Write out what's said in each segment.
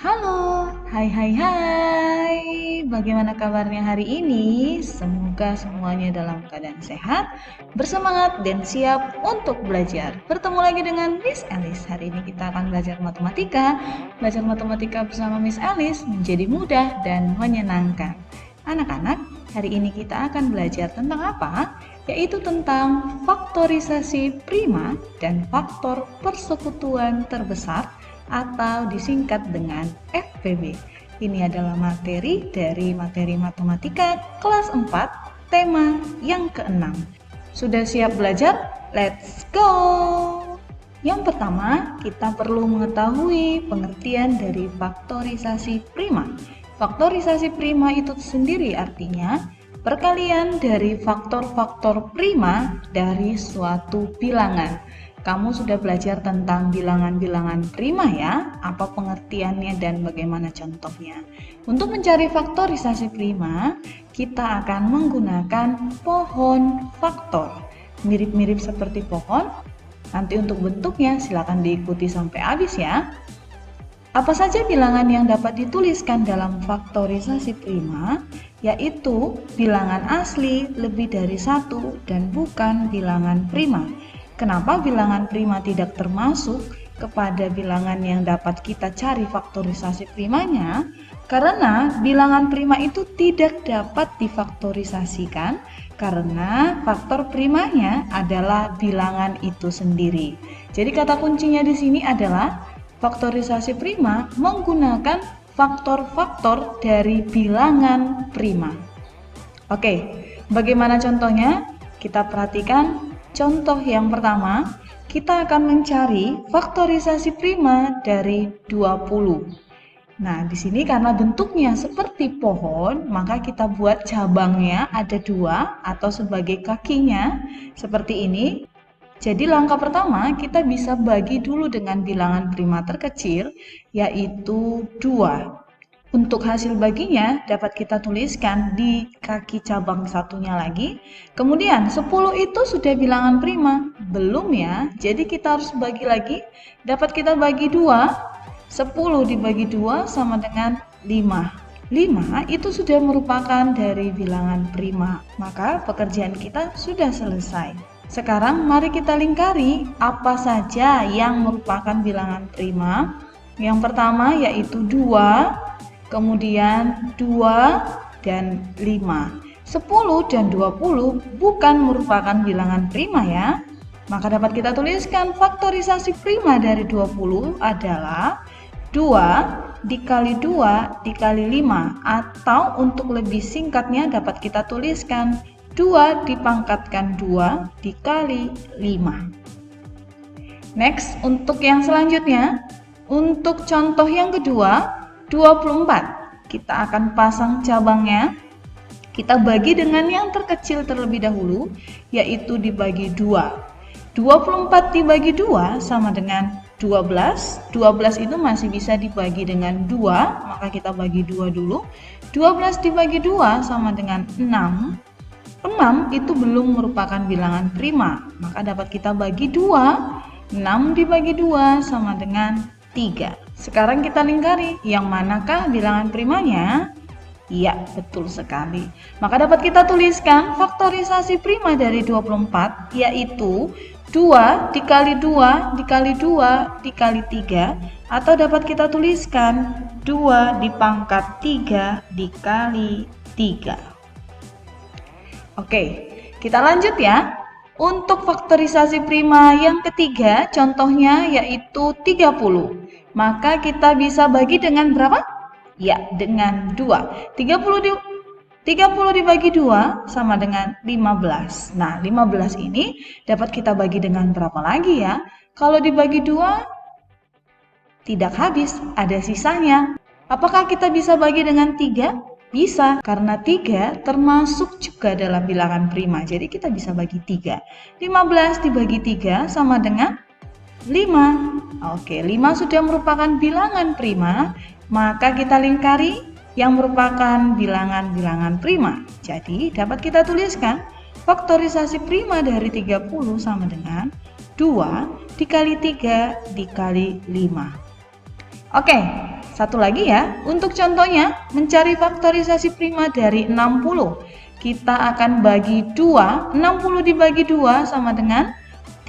Halo, hai, bagaimana kabarnya hari ini? Semoga semuanya dalam keadaan sehat, bersemangat, dan siap untuk belajar. Bertemu lagi dengan Miss Alice. Hari ini kita akan belajar matematika. Belajar matematika bersama Miss Alice menjadi mudah dan menyenangkan. Anak-anak, hari ini kita akan belajar tentang apa? Yaitu tentang faktorisasi prima dan faktor persekutuan terbesar atau disingkat dengan FPB. Ini adalah materi dari materi matematika kelas 4, tema yang ke-6. Sudah siap belajar? Let's go! Yang pertama, kita perlu mengetahui pengertian dari faktorisasi prima. Faktorisasi prima itu sendiri artinya perkalian dari faktor-faktor prima dari suatu bilangan. Kamu sudah belajar tentang bilangan-bilangan prima ya, apa pengertiannya dan bagaimana contohnya. Untuk mencari faktorisasi prima, kita akan menggunakan pohon faktor. Mirip-mirip seperti pohon. Nanti untuk bentuknya silakan diikuti sampai habis ya. Apa saja bilangan yang dapat dituliskan dalam faktorisasi prima? Yaitu bilangan asli lebih dari 1 dan bukan bilangan prima. Kenapa bilangan prima tidak termasuk kepada bilangan yang dapat kita cari faktorisasi primanya? Karena bilangan prima itu tidak dapat difaktorisasikan karena faktor primanya adalah bilangan itu sendiri. Jadi kata kuncinya di sini adalah faktorisasi prima menggunakan faktor-faktor dari bilangan prima. Oke, bagaimana contohnya? Kita perhatikan. Contoh yang pertama, kita akan mencari faktorisasi prima dari 20. Nah, di sini karena bentuknya seperti pohon, maka kita buat cabangnya ada 2 atau sebagai kakinya seperti ini. Jadi langkah pertama kita bisa bagi dulu dengan bilangan prima terkecil, yaitu 2. Untuk hasil baginya dapat kita tuliskan di kaki cabang satunya lagi. Kemudian 10 itu sudah bilangan prima. Belum ya, jadi kita harus bagi lagi. Dapat kita bagi 2. 10 dibagi 2 sama dengan 5. 5 itu sudah merupakan dari bilangan prima. Maka pekerjaan kita sudah selesai. Sekarang mari kita lingkari apa saja yang merupakan bilangan prima. Yang pertama yaitu 2. Kemudian 2 dan 5. 10 dan 20 bukan merupakan bilangan prima ya. Maka dapat kita tuliskan faktorisasi prima dari 20 adalah 2 dikali 2 dikali 5. Atau untuk lebih singkatnya dapat kita tuliskan 2 dipangkatkan 2 dikali 5. Next, untuk yang selanjutnya, untuk contoh yang kedua, 24. Kita akan pasang cabangnya. Kita bagi dengan yang terkecil terlebih dahulu, yaitu dibagi 2. 24 dibagi 2 sama dengan 12. 12 itu masih bisa dibagi dengan 2, maka kita bagi 2 dulu. 12 dibagi 2 sama dengan 6. 6 itu belum merupakan bilangan prima, maka dapat kita bagi 2. 6 dibagi 2 sama dengan 3. Sekarang kita lingkari, yang manakah bilangan primanya? Iya, betul sekali. Maka dapat kita tuliskan faktorisasi prima dari 24, yaitu 2 dikali 2 dikali 2 dikali 3, atau dapat kita tuliskan 2 dipangkat 3 dikali 3. Oke, kita lanjut ya. Untuk faktorisasi prima yang ketiga, contohnya yaitu 30. Maka kita bisa bagi dengan berapa? Ya, dengan 2. 30 dibagi 2 sama dengan 15. Nah, 15 ini dapat kita bagi dengan berapa lagi ya? Kalau dibagi 2, tidak habis, ada sisanya. Apakah kita bisa bagi dengan 3? Bisa, karena 3 termasuk juga dalam bilangan prima. Jadi kita bisa bagi 3. 15 dibagi 3 sama dengan 5. Oke, 5 sudah merupakan bilangan prima, maka kita lingkari yang merupakan bilangan-bilangan prima. Jadi dapat kita tuliskan faktorisasi prima dari 30 sama dengan 2 dikali 3 dikali 5. Oke, Satu lagi ya, untuk contohnya mencari faktorisasi prima dari 60. Kita akan bagi 2, 60 dibagi 2 sama dengan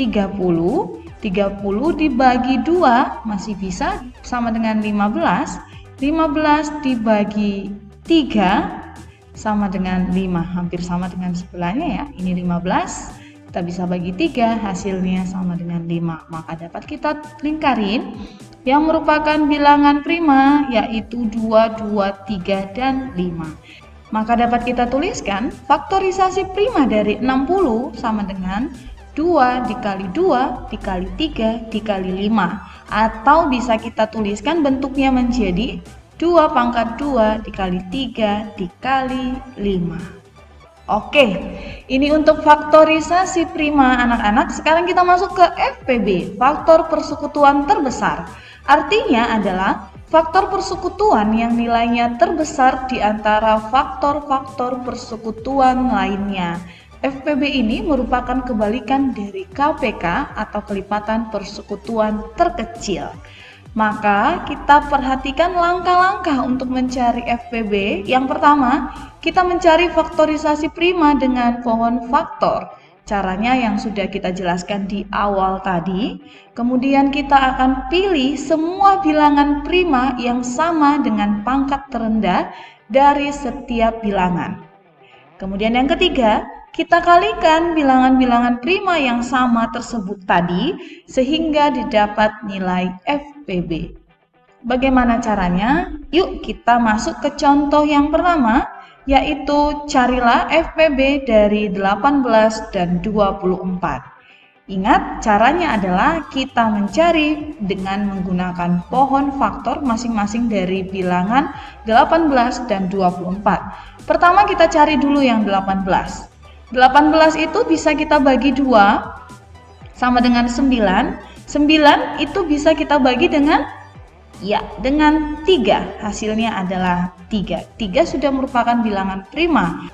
30. 30 dibagi 2 masih bisa sama dengan 15. 15 dibagi 3 sama dengan 5, hampir sama dengan sebelahnya ya. Ini 15, kita bisa bagi 3, hasilnya sama dengan 5. Maka dapat kita lingkarin yang merupakan bilangan prima, yaitu 2, 2, 3, dan 5. Maka dapat kita tuliskan faktorisasi prima dari 60 sama dengan 2 dikali 2 dikali 3 dikali 5. Atau bisa kita tuliskan bentuknya menjadi 2 pangkat 2 dikali 3 dikali 5. Oke, ini untuk faktorisasi prima anak-anak. Sekarang kita masuk ke FPB, faktor persekutuan terbesar. Artinya adalah faktor persekutuan yang nilainya terbesar di antara faktor-faktor persekutuan lainnya. FPB ini merupakan kebalikan dari KPK atau kelipatan persekutuan terkecil. Maka kita perhatikan langkah-langkah untuk mencari FPB. Yang pertama, kita mencari faktorisasi prima dengan pohon faktor. Caranya yang sudah kita jelaskan di awal tadi. Kemudian kita akan pilih semua bilangan prima yang sama dengan pangkat terendah dari setiap bilangan. Kemudian yang ketiga, kita kalikan bilangan-bilangan prima yang sama tersebut tadi sehingga didapat nilai FPB. Bagaimana caranya? Yuk kita masuk ke contoh yang pertama, yaitu carilah FPB dari 18 dan 24. Ingat, caranya adalah kita mencari dengan menggunakan pohon faktor masing-masing dari bilangan 18 dan 24. Pertama kita cari dulu yang 18. 18 itu bisa kita bagi 2 sama dengan 9. 9 itu bisa kita bagi dengan 3. Hasilnya adalah 3. 3 sudah merupakan bilangan prima.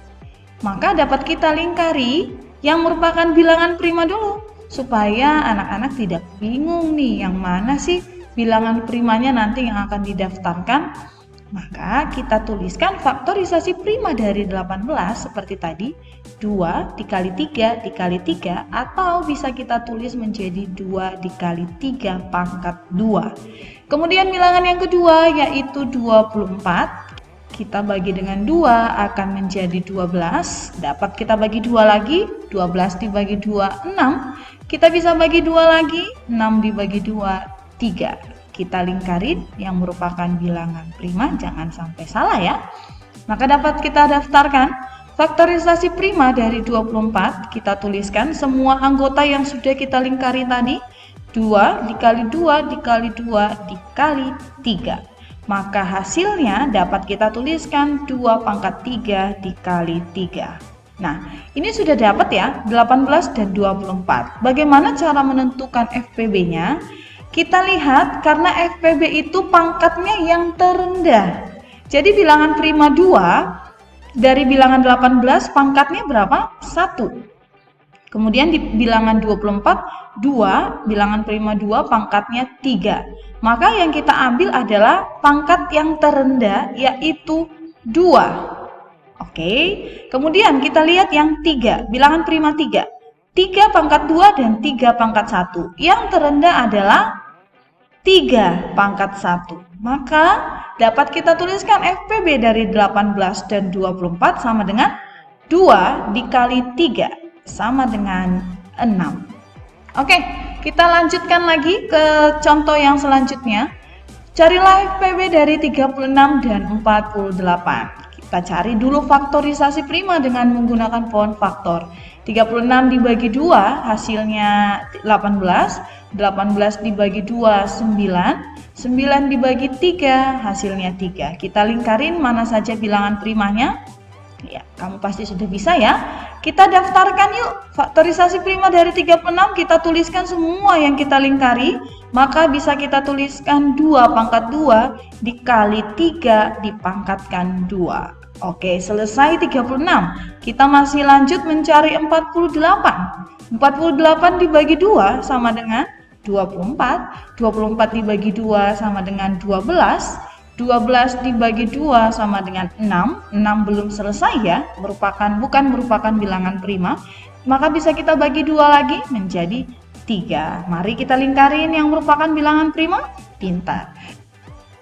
Maka dapat kita lingkari yang merupakan bilangan prima dulu supaya anak-anak tidak bingung nih yang mana sih bilangan primanya nanti yang akan didaftarkan. Maka kita tuliskan faktorisasi prima dari 18 seperti tadi, 2 dikali 3 dikali 3, atau bisa kita tulis menjadi 2 dikali 3 pangkat 2. Kemudian bilangan yang kedua yaitu 24. Kita bagi dengan 2 akan menjadi 12. Dapat kita bagi 2 lagi, 12 dibagi 2, 6. Kita bisa bagi 2 lagi, 6 dibagi 2, 3. Kita lingkarin yang merupakan bilangan prima, jangan sampai salah ya. Maka dapat kita daftarkan faktorisasi prima dari 24. Kita tuliskan semua anggota yang sudah kita lingkari tadi, 2 dikali 2 dikali 2 dikali 3. Maka hasilnya dapat kita tuliskan 2 pangkat 3 dikali 3. Nah, ini sudah dapat ya, 18 dan 24. Bagaimana cara menentukan FPB-nya? Kita lihat karena FPB itu pangkatnya yang terendah. Jadi bilangan prima 2 dari bilangan 18 pangkatnya berapa? 1. Kemudian di bilangan 24, 2, bilangan prima 2 pangkatnya 3. Maka yang kita ambil adalah pangkat yang terendah yaitu 2. Oke, kemudian kita lihat yang 3, bilangan prima 3. 3 pangkat 2 dan 3 pangkat 1. Yang terendah adalah 3 pangkat 1. Maka dapat kita tuliskan FPB dari 18 dan 24 sama dengan 2 dikali 3 sama dengan 6. Oke, kita lanjutkan lagi ke contoh yang selanjutnya. Carilah FPB dari 36 dan 48. Kita cari dulu faktorisasi prima dengan menggunakan pohon faktor. 36 dibagi 2 hasilnya 18. 18 dibagi 2, 9. 9 dibagi 3, hasilnya 3. Kita lingkarin mana saja bilangan primanya. Ya, kamu pasti sudah bisa ya. Kita daftarkan yuk. Faktorisasi prima dari 36 kita tuliskan semua yang kita lingkari. Maka bisa kita tuliskan 2 pangkat 2 dikali 3 dipangkatkan 2. Oke, selesai 36. Kita masih lanjut mencari 48. 48 dibagi 2 sama dengan 24. 24 dibagi 2 sama dengan 12. 12 dibagi 2 sama dengan 6. 6 belum selesai ya, bukan merupakan bilangan prima. Maka bisa kita bagi 2 lagi menjadi 3. Mari kita lingkarin yang merupakan bilangan prima. Pintar.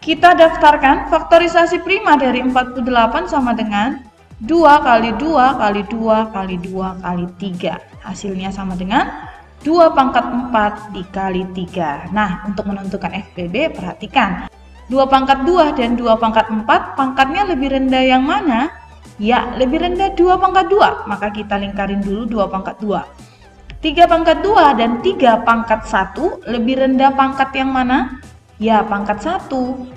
Kita daftarkan faktorisasi prima dari 48 sama dengan 2 kali 2 kali 2 kali 2 kali 3. Hasilnya sama dengan 2 pangkat 4 dikali 3. Nah, untuk menentukan FPB, perhatikan. 2 pangkat 2 dan 2 pangkat 4, pangkatnya lebih rendah yang mana? Ya, lebih rendah 2 pangkat 2. Maka kita lingkarin dulu 2 pangkat 2. 3 pangkat 2 dan 3 pangkat 1, lebih rendah pangkat yang mana? Ya, pangkat 1.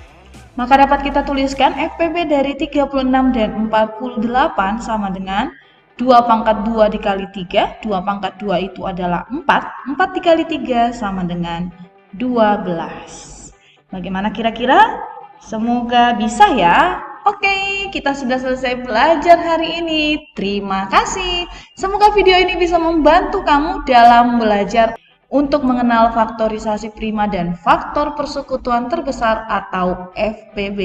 Maka dapat kita tuliskan FPB dari 36 dan 48 sama dengan 2 pangkat 2 dikali 3, 2 pangkat 2 itu adalah 4, 4 dikali 3 sama dengan 12. Bagaimana kira-kira? Semoga bisa ya. Oke, kita sudah selesai belajar hari ini. Terima kasih. Semoga video ini bisa membantu kamu dalam belajar untuk mengenal faktorisasi prima dan faktor persekutuan terbesar atau FPB.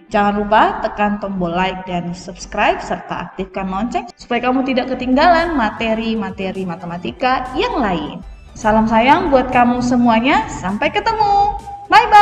Jangan lupa tekan tombol like dan subscribe serta aktifkan lonceng supaya kamu tidak ketinggalan materi-materi matematika yang lain. Salam sayang buat kamu semuanya. Sampai ketemu. Bye-bye.